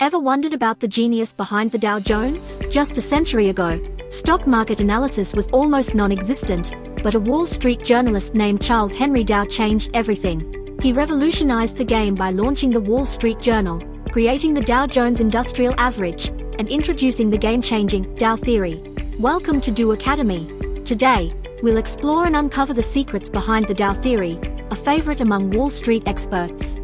Ever wondered about the genius behind the Dow Jones? Just a century ago, stock market analysis was almost non-existent, but a Wall Street journalist named Charles Henry Dow changed everything. He revolutionized the game by launching the Wall Street Journal, creating the Dow Jones Industrial Average, and introducing the game-changing Dow Theory. Welcome to Dow Academy. Today, we'll explore and uncover the secrets behind the Dow Theory, a favorite among Wall Street experts.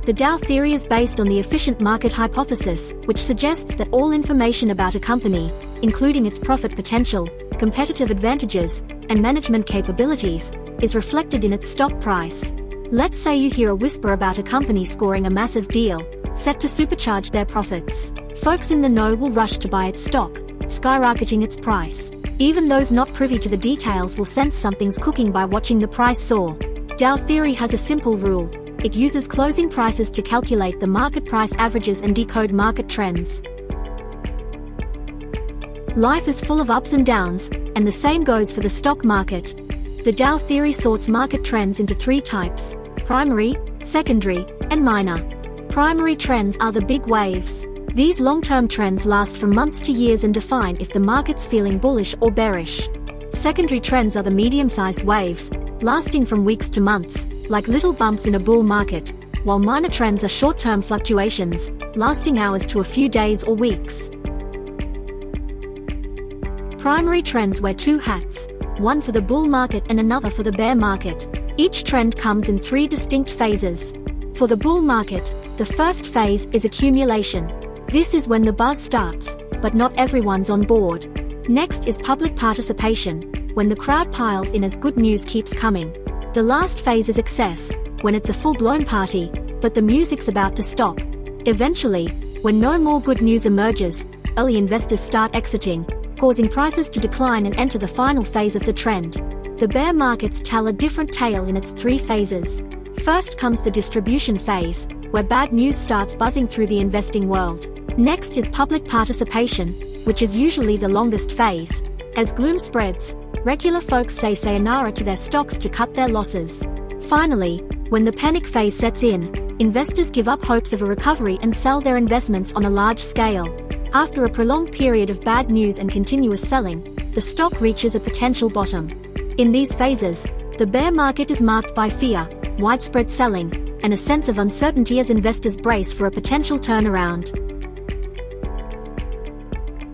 The Dow Theory is based on the efficient market hypothesis, which suggests that all information about a company, including its profit potential, competitive advantages, and management capabilities, is reflected in its stock price. Let's say you hear a whisper about a company scoring a massive deal, set to supercharge their profits. Folks in the know will rush to buy its stock, skyrocketing its price. Even those not privy to the details will sense something's cooking by watching the price soar. Dow Theory has a simple rule. It uses closing prices to calculate the market price averages and decode market trends. Life is full of ups and downs, and the same goes for the stock market. The Dow Theory sorts market trends into three types: primary, secondary, and minor. Primary trends are the big waves. These long-term trends last from months to years and define if the market's feeling bullish or bearish. Secondary trends are the medium-sized waves, lasting from weeks to months, like little bumps in a bull market, while minor trends are short-term fluctuations, lasting hours to a few days or weeks. Primary trends wear two hats, one for the bull market and another for the bear market. Each trend comes in three distinct phases. For the bull market, the first phase is accumulation. This is when the buzz starts, but not everyone's on board. Next is public participation, when the crowd piles in as good news keeps coming. The last phase is excess, when it's a full-blown party, but the music's about to stop. Eventually, when no more good news emerges, early investors start exiting, causing prices to decline and enter the final phase of the trend. The bear markets tell a different tale in its three phases. First comes the distribution phase, where bad news starts buzzing through the investing world. Next is public participation, which is usually the longest phase. As gloom spreads, regular folks say sayonara to their stocks to cut their losses. Finally, when the panic phase sets in, investors give up hopes of a recovery and sell their investments on a large scale. After a prolonged period of bad news and continuous selling, the stock reaches a potential bottom. In these phases, the bear market is marked by fear, widespread selling, and a sense of uncertainty as investors brace for a potential turnaround.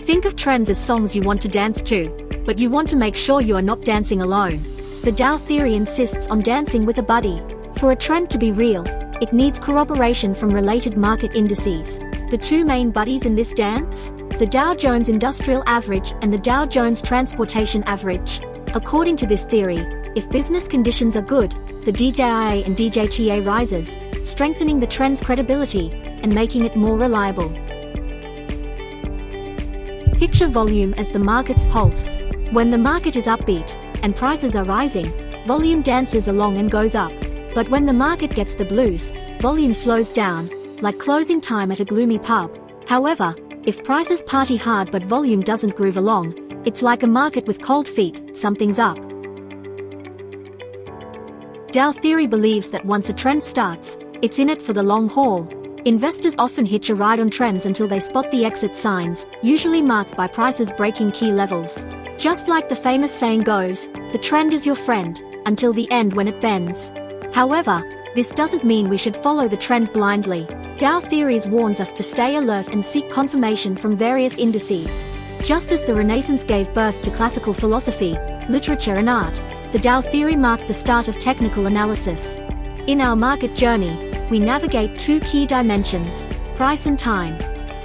Think of trends as songs you want to dance to, but you want to make sure you are not dancing alone. The Dow Theory insists on dancing with a buddy. For a trend to be real, it needs corroboration from related market indices. The two main buddies in this dance? The Dow Jones Industrial Average and the Dow Jones Transportation Average. According to this theory, if business conditions are good, the DJIA and DJTA rises, strengthening the trend's credibility and making it more reliable. Picture volume as the market's pulse. When the market is upbeat, and prices are rising, volume dances along and goes up. But when the market gets the blues, volume slows down, like closing time at a gloomy pub. However, if prices party hard but volume doesn't groove along, it's like a market with cold feet, something's up. Dow Theory believes that once a trend starts, it's in it for the long haul. Investors often hitch a ride on trends until they spot the exit signs, usually marked by prices breaking key levels. Just like the famous saying goes, the trend is your friend, until the end when it bends. However, this doesn't mean we should follow the trend blindly. Dow Theory warns us to stay alert and seek confirmation from various indices. Just as the Renaissance gave birth to classical philosophy, literature and art, the Dow Theory marked the start of technical analysis. In our market journey, we navigate two key dimensions, price and time.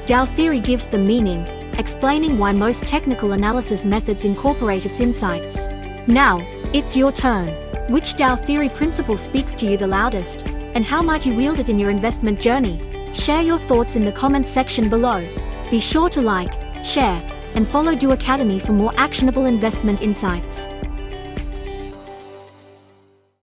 Dow Theory gives them meaning, explaining why most technical analysis methods incorporate its insights. Now, it's your turn. Which Dow Theory principle speaks to you the loudest, and how might you wield it in your investment journey? Share your thoughts in the comments section below. Be sure to like, share, and follow Dow Academy for more actionable investment insights.